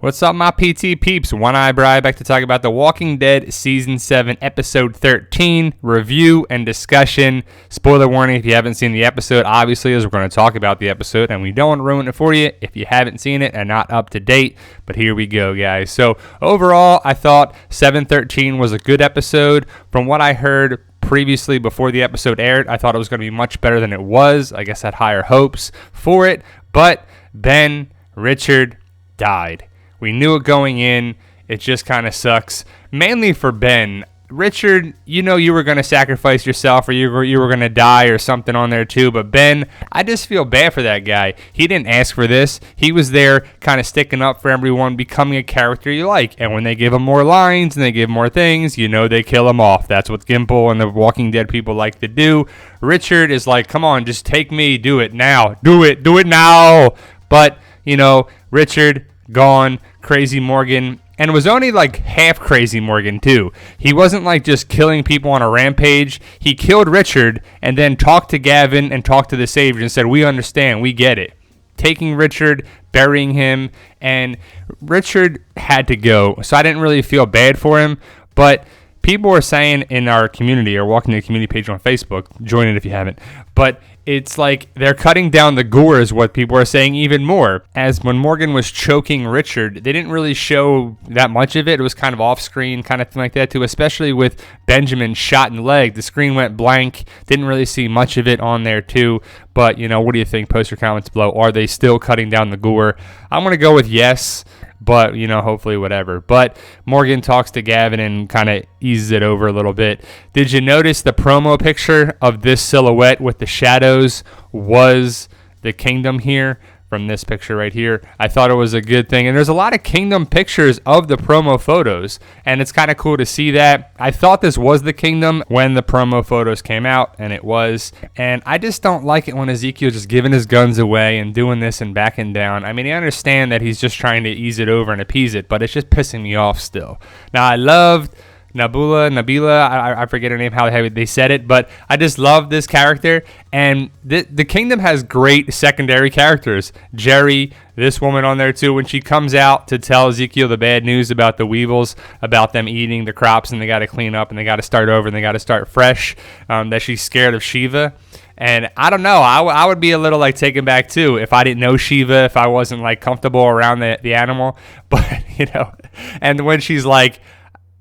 What's up, my PT peeps? One Eye Bri back to talk about The Walking Dead Season 7, Episode 13, review and discussion. Spoiler warning if you haven't seen the episode, obviously, as we're going to talk about the episode, and we don't want to ruin it for you if you haven't seen it and not up to date, but here we go, guys. So, overall, I thought 713 was a good episode. From what I heard previously before the episode aired, I thought it was going to be much better than it was. I guess I had higher hopes for it, but Ben Richard died. We knew it going in. It just kind of sucks. Mainly for Ben. Richard, you know you were going to sacrifice yourself or you were going to die or something on there too. But Ben, I just feel bad for that guy. He didn't ask for this. He was there kind of sticking up for everyone, becoming a character you like. And when they give him more lines and they give more things, you know they kill him off. That's what Gimple and the Walking Dead people like to do. Richard is like, come on, just take me. Do it now. Do it now. But, you know, Richard gone. Crazy Morgan, and it was only like half Crazy Morgan too. He wasn't like just killing people on a rampage. He killed Richard and then talked to Gavin and talked to the Saviors and said, we understand, we get it. Taking Richard, burying him, and Richard had to go. So I didn't really feel bad for him, but people were saying in our community, or walking the community page on Facebook, join it if you haven't, but it's like they're cutting down the gore is what people are saying even more. As when Morgan was choking Richard, they didn't really show that much of it. It was kind of off screen, kind of thing like that too, especially with Benjamin shot in the leg. The screen went blank. Didn't really see much of it on there too. But, you know, what do you think? Post your comments below. Are they still cutting down the gore? I'm going to go with yes. But, you know, hopefully whatever. But Morgan talks to Gavin and kind of eases it over a little bit. Did you notice the promo picture of this silhouette with the shadows was the Kingdom here? From this picture right here. I thought it was a good thing. And there's a lot of Kingdom pictures of the promo photos. And it's kind of cool to see that. I thought this was the Kingdom when the promo photos came out. And it was. And I just don't like it when Ezekiel's just giving his guns away and doing this and backing down. I mean, I understand that he's just trying to ease it over and appease it. But it's just pissing me off still. Now, I loved Nabila, I forget her name, how they said it, but I just love this character, and the Kingdom has great secondary characters. Jerry, this woman on there too, when she comes out to tell Ezekiel the bad news about the weevils, about them eating the crops, and they got to clean up, and they got to start over, and they got to start fresh, that she's scared of Shiva. And I don't know, I would be a little like taken back too if I didn't know Shiva, if I wasn't like comfortable around the animal, but you know, and when she's like,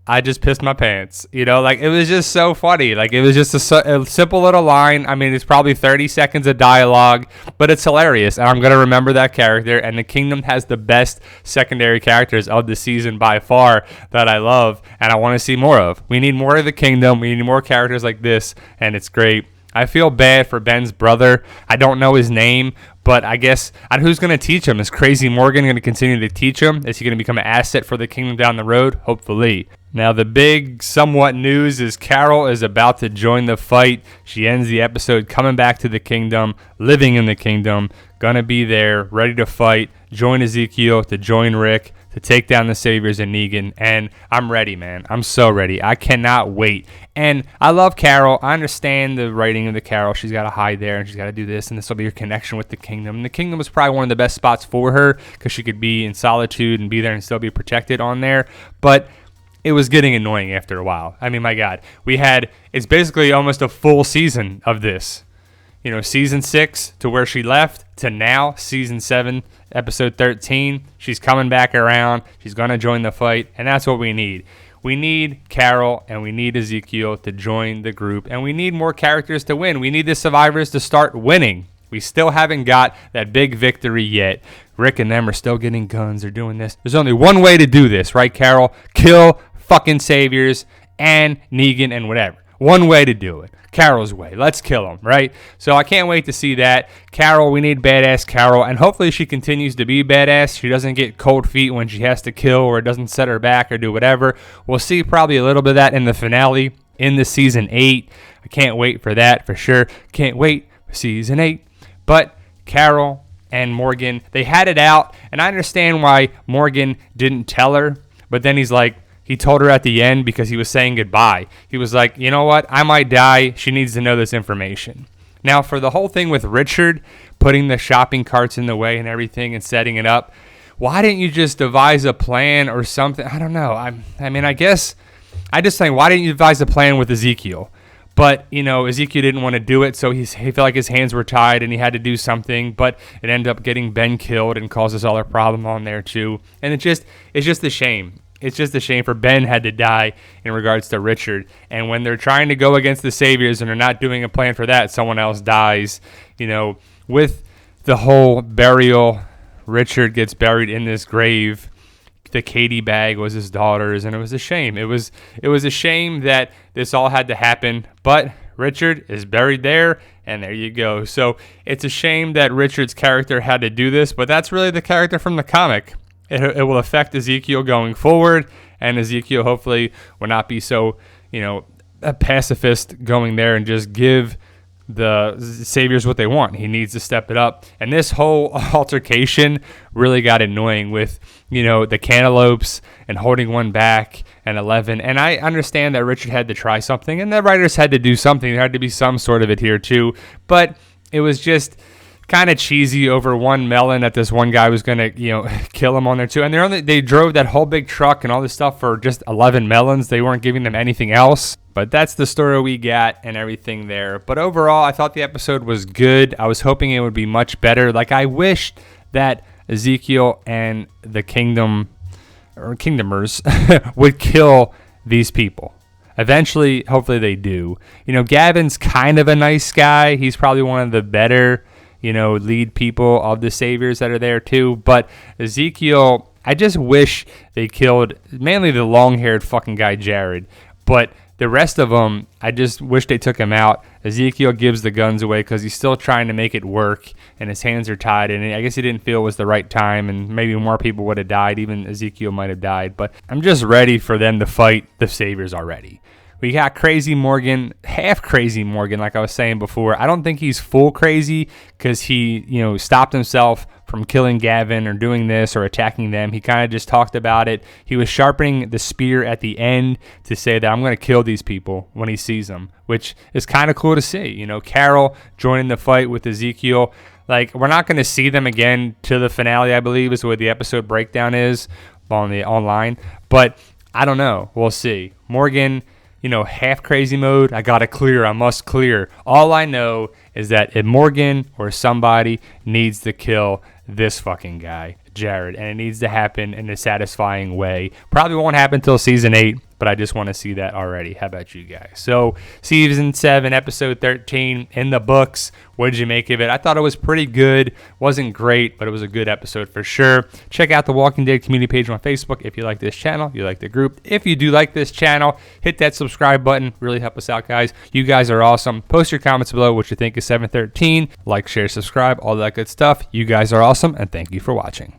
I just pissed my pants, you know, like it was just so funny. Like it was just a simple little line. I mean, it's probably 30 seconds of dialogue, but it's hilarious. And I'm going to remember that character. And the Kingdom has the best secondary characters of the season by far that I love and I want to see more of. We need more of the Kingdom. We need more characters like this. And it's great. I feel bad for Ben's brother. I don't know his name, but I guess who's going to teach him? Is Crazy Morgan going to continue to teach him? Is he going to become an asset for the Kingdom down the road? Hopefully. Now, the big somewhat news is Carol is about to join the fight. She ends the episode coming back to the Kingdom, living in the Kingdom, going to be there, ready to fight, join Ezekiel, to join Rick, to take down the Saviors and Negan. And I'm ready, man. I'm so ready. I cannot wait. And I love Carol. I understand the writing of the Carol. She's got to hide there and she's got to do this, and this will be her connection with the Kingdom. And the Kingdom was probably one of the best spots for her because she could be in solitude and be there and still be protected on there. But it was getting annoying after a while. I mean, my God. It's basically almost a full season of this. You know, season 6 to where she left to now, season 7, episode 13. She's coming back around. She's going to join the fight, and that's what we need. We need Carol and we need Ezekiel to join the group, and we need more characters to win. We need the survivors to start winning. We still haven't got that big victory yet. Rick and them are still getting guns. They're doing this. There's only one way to do this, right, Carol? Kill fucking Saviors and Negan and whatever. One way to do it. Carol's way. Let's kill him, right? So I can't wait to see that. Carol, we need badass Carol, and hopefully she continues to be badass. She doesn't get cold feet when she has to kill or doesn't set her back or do whatever. We'll see probably a little bit of that in the finale in the season 8. I can't wait for that for sure. Can't wait for season 8. But Carol and Morgan, they had it out, and I understand why Morgan didn't tell her, but then he told her at the end because he was saying goodbye. He was like, you know what? I might die. She needs to know this information. Now, for the whole thing with Richard putting the shopping carts in the way and everything and setting it up, why didn't you just devise a plan or something? I don't know. I mean, I guess I just think, why didn't you devise a plan with Ezekiel? But, Ezekiel didn't want to do it, so he felt like his hands were tied and he had to do something. But it ended up getting Ben killed and caused us all a problem on there too. And it's just a shame. It's just a shame for Ben had to die in regards to Richard. And when they're trying to go against the Saviors and they're not doing a plan for that, someone else dies. With the whole burial, Richard gets buried in this grave. The Katie bag was his daughter's, and it was a shame. It was a shame that this all had to happen, but Richard is buried there, and there you go. So it's a shame that Richard's character had to do this, but that's really the character from the comic. It will affect Ezekiel going forward, and Ezekiel hopefully will not be so, a pacifist going there and just give the Saviors what they want. He needs to step it up. And this whole altercation really got annoying with, the cantaloupes and holding one back and 11. And I understand that Richard had to try something and the writers had to do something. There had to be some sort of it here too. But it was just kind of cheesy over one melon that this one guy was going to, kill him on there too. And they drove that whole big truck and all this stuff for just 11 melons. They weren't giving them anything else. But that's the story we got and everything there. But overall, I thought the episode was good. I was hoping it would be much better. Like, I wished that Ezekiel and the kingdomers would kill these people. Eventually, hopefully they do. Gavin's kind of a nice guy. He's probably one of the better, lead people of the Saviors that are there too. But Ezekiel, I just wish they killed mainly the long-haired fucking guy, Jared. But the rest of them, I just wish they took him out. Ezekiel gives the guns away because he's still trying to make it work, and his hands are tied, and I guess he didn't feel it was the right time, and maybe more people would have died. Even Ezekiel might have died. But I'm just ready for them to fight the Saviors already. We got Crazy Morgan, half Crazy Morgan, like I was saying before. I don't think he's full crazy because he, stopped himself from killing Gavin or doing this or attacking them. He kind of just talked about it. He was sharpening the spear at the end to say that I'm going to kill these people when he sees them, which is kind of cool to see. Carol joining the fight with Ezekiel. Like, we're not going to see them again to the finale, I believe, is the way the episode breakdown is on the online. But I don't know. We'll see. Morgan, half crazy mode. I gotta clear. I must clear. All I know is that if Morgan or somebody needs to kill this fucking guy, Jared, and it needs to happen in a satisfying way. Probably won't happen till season 8, but I just want to see that already. How about you guys? So, season 7, episode 13 in the books. What did you make of it? I thought it was pretty good. Wasn't great, but it was a good episode for sure. Check out the Walking Dead community page on Facebook if you like this channel, you like the group. If you do like this channel, hit that subscribe button. Really help us out, guys. You guys are awesome. Post your comments below what you think of 713. Like, share, subscribe, all that good stuff. You guys are awesome, and thank you for watching.